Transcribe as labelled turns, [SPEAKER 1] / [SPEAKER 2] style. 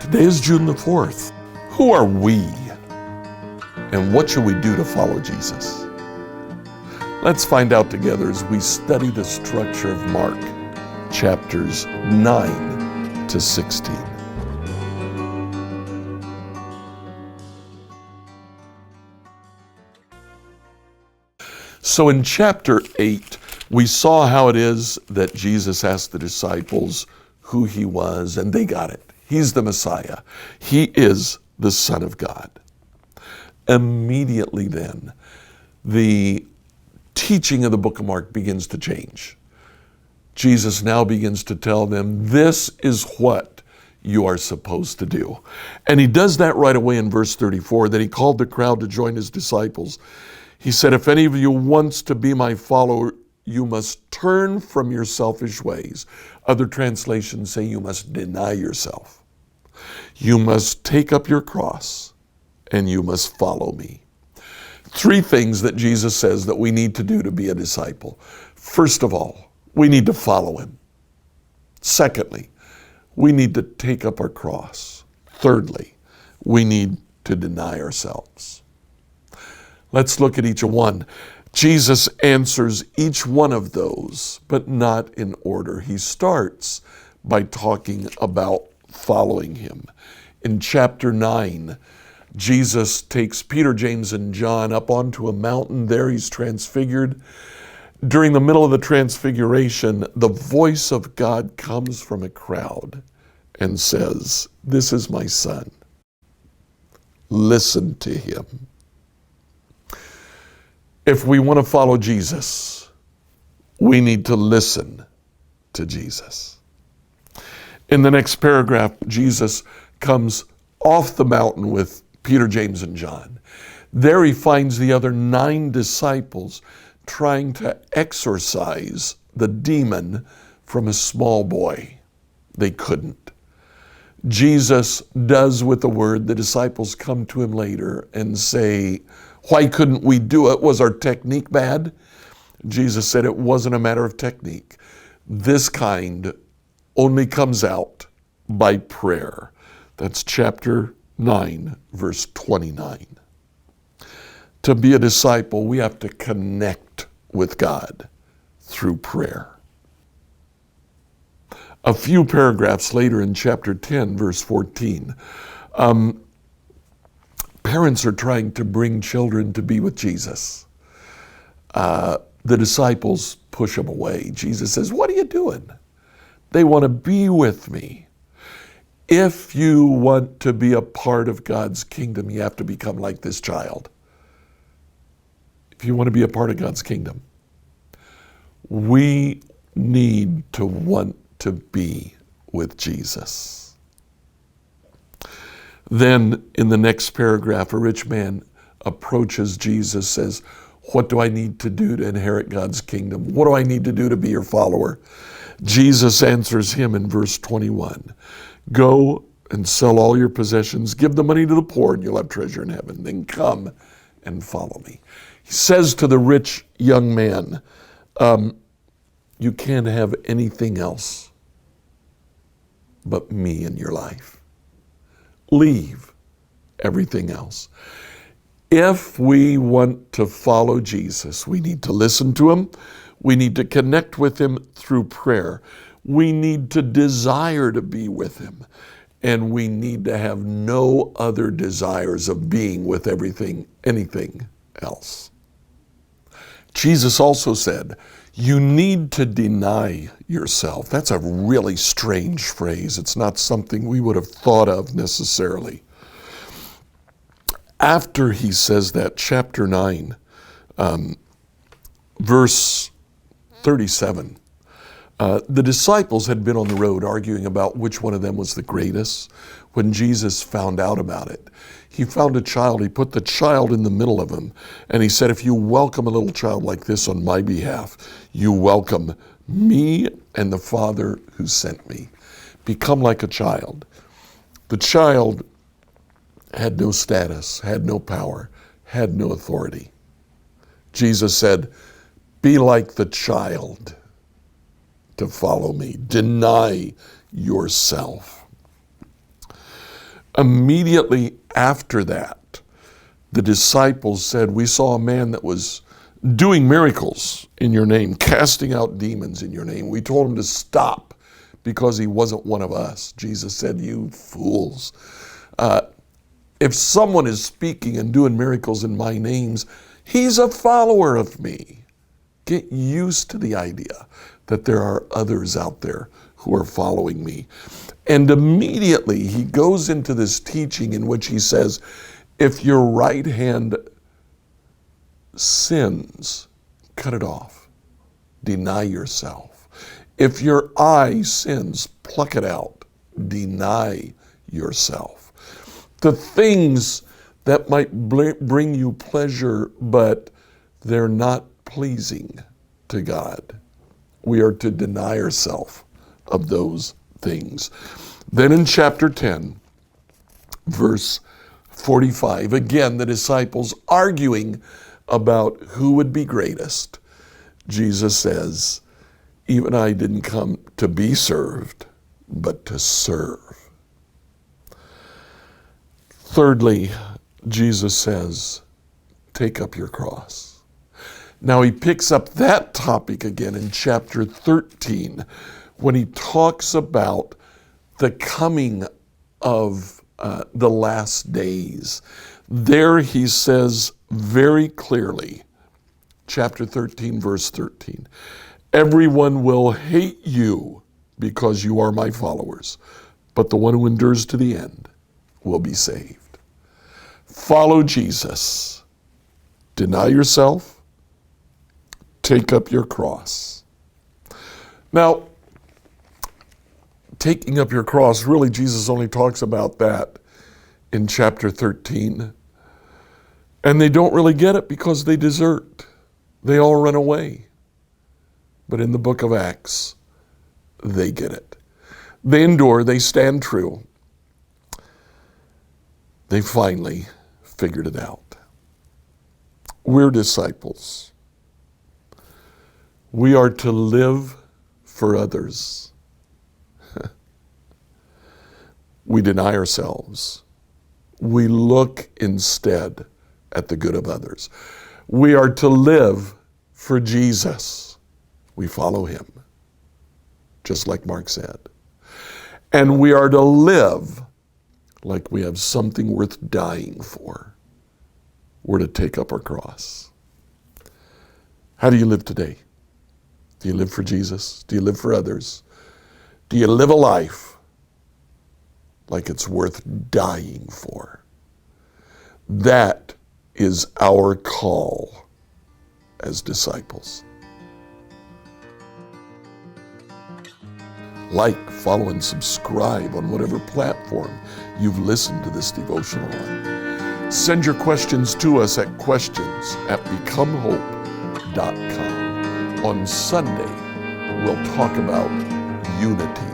[SPEAKER 1] Today is June the 4th. Who are we? And what should we do to follow Jesus? Let's find out together as we study the structure of Mark, chapters 9 to 16. So in chapter 8, we saw how it is that Jesus asked the disciples who he was, and they got it. He's the Messiah. He is the Son of God. Immediately then, the teaching of the book of Mark begins to change. Jesus now begins to tell them, this is what you are supposed to do. And he does that right away in verse 34, that he called the crowd to join his disciples. He said, if any of you wants to be my follower, you must turn from your selfish ways. Other translations say you must deny yourself. You must take up your cross and you must follow me. Three things that Jesus says that we need to do to be a disciple. First of all, we need to follow him. Secondly, we need to take up our cross. Thirdly, we need to deny ourselves. Let's look at each one. Jesus answers each one of those, but not in order. He starts by talking about following him. In chapter 9, Jesus takes Peter, James, and John up onto a mountain. There he's transfigured. During the middle of the transfiguration, the voice of God comes from a crowd and says, this is my son. Listen to him. If we want to follow Jesus, we need to listen to Jesus. In the next paragraph, Jesus comes off the mountain with Peter, James, and John. There he finds the other 9 disciples trying to exorcise the demon from a small boy. They couldn't. Jesus does with the word. The disciples come to him later and say, why couldn't we do it? Was our technique bad? Jesus said it wasn't a matter of technique. This kind only comes out by prayer. That's chapter 9, verse 29. To be a disciple, we have to connect with God through prayer. A few paragraphs later in chapter 10, verse 14, parents are trying to bring children to be with Jesus. The disciples push them away. Jesus says, what are you doing? They want to be with me. If you want to be a part of God's kingdom, you have to become like this child. If you want to be a part of God's kingdom, we need to want to be with Jesus. Then in the next paragraph, a rich man approaches Jesus, says, what do I need to do to inherit God's kingdom? What do I need to do to be your follower? Jesus answers him in verse 21. Go and sell all your possessions, give the money to the poor, and you'll have treasure in heaven. Then come and follow me. He says to the rich young man, you can't have anything else but me in your life. Leave everything else. If we want to follow Jesus, we need to listen to him. We need to connect with him through prayer. We need to desire to be with him. And we need to have no other desires of being with anything else. Jesus also said, you need to deny yourself. That's a really strange phrase. It's not something we would have thought of necessarily. After he says that, chapter 9, verse 37, the disciples had been on the road arguing about which one of them was the greatest. When Jesus found out about it, he found a child, he put the child in the middle of him, and he said, if you welcome a little child like this on my behalf, you welcome me and the Father who sent me. Become like a child. The child had no status, had no power, had no authority. Jesus said, Be like the child to follow me. Deny yourself. Immediately after that, the disciples said, we saw a man that was doing miracles in your name, casting out demons in your name. We told him to stop because he wasn't one of us. Jesus said, you fools. If someone is speaking and doing miracles in my names, he's a follower of me. Get used to the idea that there are others out there who are following me. And immediately he goes into this teaching in which he says, if your right hand sins, cut it off. Deny yourself. If your eye sins, pluck it out. Deny yourself. The things that might bring you pleasure, but they're not pleasing to God, we are to deny ourselves of those things. Then in chapter 10, verse 45, again, the disciples arguing about who would be greatest. Jesus says, even I didn't come to be served, but to serve. Thirdly, Jesus says, take up your cross. Now he picks up that topic again in chapter 13 when he talks about the coming of the last days. There he says very clearly, chapter 13, verse 13, everyone will hate you because you are my followers, but the one who endures to the end will be saved. Follow Jesus. Deny yourself. Take up your cross. Now, taking up your cross, really Jesus only talks about that in chapter 13. And they don't really get it because they desert. They all run away. But in the book of Acts, they get it. They endure, they stand true. They finally figured it out. We're disciples. We are to live for others. We deny ourselves. We look instead at the good of others. We are to live for Jesus. We follow him, just like Mark said. And we are to live like we have something worth dying for. We're to take up our cross. How do you live today? Do you live for Jesus? Do you live for others? Do you live a life like it's worth dying for? That is our call as disciples. Like, follow, and subscribe on whatever platform you've listened to this devotional on. Send your questions to us at questions@becomehope.com. On Sunday, we'll talk about unity.